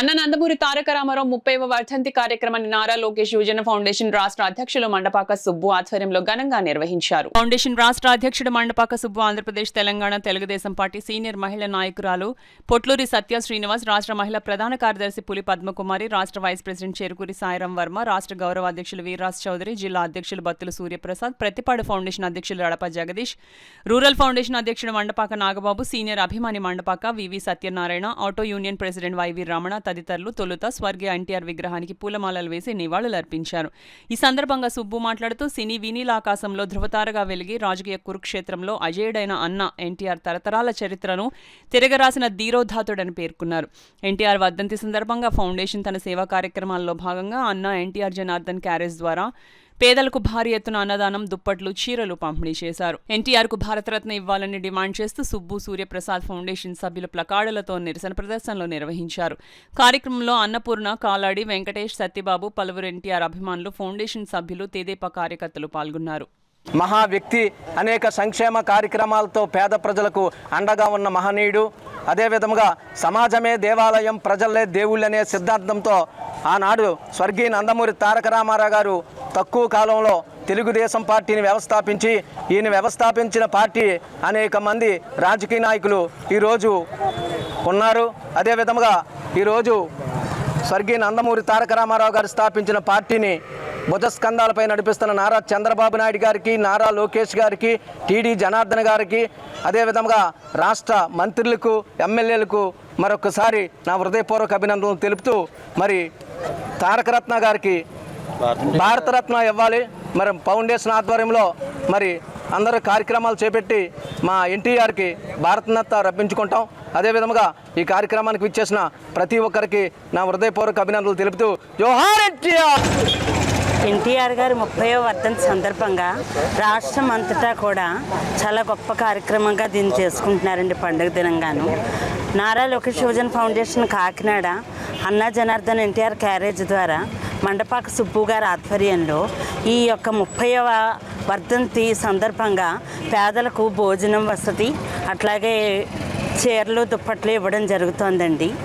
అన్న నందమూరి తారక రామారావు 30వ వర్ధంతి కార్యక్రమాన్ని నారా లోకేష్ యువజన ఫౌండేషన్ రాష్ట్ర అధ్యక్షులు మండపాక సుబ్బు ఆధ్వర్యంలో ఘనంగా నిర్వహించారు. ఫౌండేషన్ రాష్ట్ర అధ్యక్షుడు మండపాక సుబ్బు ఆంధ్రప్రదేశ్, తెలంగాణ తెలుగుదేశం పార్టీ సీనియర్ మహిళా నాయకురాలు పొట్లూరి సత్య శ్రీనివాస్, రాష్ట్ర మహిళా ప్రధాన కార్యదర్శి పులి పద్మకుమారి, రాష్ట్ర వైస్ ప్రెసిడెంట్ చెరుకూరి సాయిరాం వర్మ, రాష్ట్ర గౌరవ అధ్యక్షులు వీర్రాజ్ చౌదరి, జిల్లా అధ్యక్షులు బత్తుల సూర్యప్రసాద్, ప్రతిపాడు ఫౌండేషన్ అధ్యక్షులు రడప జగదీష్, రూరల్ ఫౌండేషన్ అధ్యక్షుడు మండపాక నాగబాబు, సీనియర్ అభిమాని Mandapaka VV Satyanarayana, auto union president YV Ramana తదితరులు తొలుత స్వర్గీయ ఎన్టీఆర్ విగ్రహానికి పూలమాలలు వేసి నివాళులర్పించారు. ఈ సందర్భంగా సుబ్బు మాట్లాడుతూ సినీ వినీలాకాశంలో ధృవతారగా వెలిగి రాజకీయ కురుక్షేత్రంలో అజేయుడైన అన్న ఎన్టీఆర్ తరతరాల చరిత్రను తిరగరాసిన ధీరోధాతుడని పేర్కొన్నారు. ఎన్టీఆర్ వర్ధంతి సందర్భంగా ఫౌండేషన్ తన సేవా కార్యక్రమాల్లో భాగంగా అన్న ఎన్టీఆర్ జనార్దన్ క్యారేజ్ ద్వారా పేదలకు భారీ ఎత్తున అన్నదానం, దుప్పట్లు, చీరలు పంపిణీ చేశారు. ఎన్టీఆర్కు భారతరత్న ఇవ్వాలని డిమాండ్ చేస్తూ సుబ్బు, సూర్యప్రసాద్ ఫౌండేషన్ సభ్యులు ప్లకార్డులతో నిరసన ప్రదర్శనలు నిర్వహించారు. కార్యక్రమంలో అన్నపూర్ణ, కాలాడి, వెంకటేష్, సత్యబాబు, పలువురు ఎన్టీఆర్ అభిమానులు, ఫౌండేషన్ సభ్యులు, తెదేపా కార్యకర్తలు పాల్గొన్నారు. మహా వ్యక్తి, అనేక సంక్షేమ కార్యక్రమాలతో పేద ప్రజలకు అండగా ఉన్న మహనీయుడు. అదేవిధంగా సమాజమే దేవాలయం, ప్రజలే దేవుళ్ళనే సిద్ధాంతంతో ఆనాడు స్వర్గీయ నందమూరి తారక రామారావు గారు తక్కువ కాలంలో తెలుగుదేశం పార్టీని వ్యవస్థాపించి, ఈయన వ్యవస్థాపించిన పార్టీ అనేక మంది రాజకీయ నాయకులు ఈరోజు ఉన్నారు. అదేవిధంగా ఈరోజు స్వర్గీయ నందమూరి తారక రామారావు గారు స్థాపించిన పార్టీని భుజస్కంధాలపై నడిపిస్తున్న నారా చంద్రబాబు నాయుడు గారికి, నారా లోకేష్ గారికి, టీడీ జనార్దన్ గారికి, అదేవిధంగా రాష్ట్ర మంత్రులకు, ఎమ్మెల్యేలకు మరొకసారి నా హృదయపూర్వక అభినందనలు తెలుపుతూ, మరి తారకరత్న గారికి భారతరత్న ఇవ్వాలి. మరి ఫౌండేషన్ ఆధ్వర్యంలో మరి అందరూ కార్యక్రమాలు చేపట్టి మా ఎన్టీఆర్కి భారతరత్న రప్పించుకుంటాం. అదేవిధంగా ఈ కార్యక్రమానికి విచ్చేసిన ప్రతి ఒక్కరికి నా హృదయపూర్వక అభినందనలు తెలుపుతూ జోహార్ ఎన్టీఆర్. ఎన్టీఆర్ గారు 30వ వర్ధంతి సందర్భంగా రాష్ట్రం అంతటా కూడా చాలా గొప్ప కార్యక్రమంగా దీన్ని చేసుకుంటున్నారండి. పండుగ దినంగాను నారా లోకేష్ యువజన ఫౌండేషన్ కాకినాడ అన్నా జనార్దన్ ఎన్టీఆర్ క్యారేజ్ ద్వారా మండపాక సుబ్బు గారి ఆధ్వర్యంలో ఈ యొక్క 30వ వర్ధంతి సందర్భంగా పేదలకు భోజనం వసతి, అట్లాగే చీరలు, దుప్పట్లు ఇవ్వడం జరుగుతోందండి.